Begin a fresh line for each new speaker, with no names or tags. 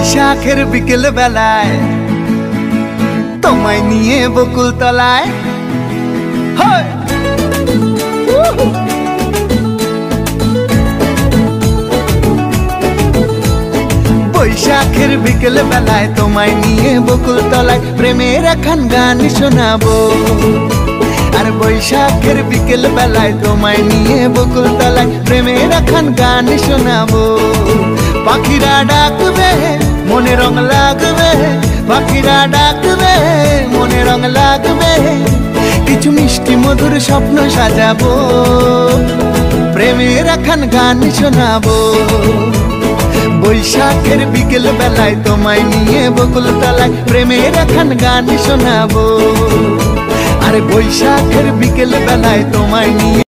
বৈশাখের বিকেল বেলায় তোমায় নিয়ে বকুল তলায় বৈশাখের বিকেল বেলায় তোমায় নিয়ে বকুল তলায় প্রেমের এখন গান শোনাবো। আর বৈশাখের বিকেল বেলায় তোমায় নিয়ে বকুল তলায় প্রেমের এখন গান শোনাবো। পাখিরা ডাকবে মনে রং লাগবে, পাখিরা ডাকবে মনে রং লাগবে, কিছু মিষ্টি মধুর স্বপ্ন সাজাবো, প্রেমের এখন গান শোনাবো। বৈশাখের বিকেল বেলায় তোমায় নিয়ে বকুল তলায় প্রেমের এখন গান শোনাবো। আর বৈশাখের বিকেল বেলায় তোমায় নিয়ে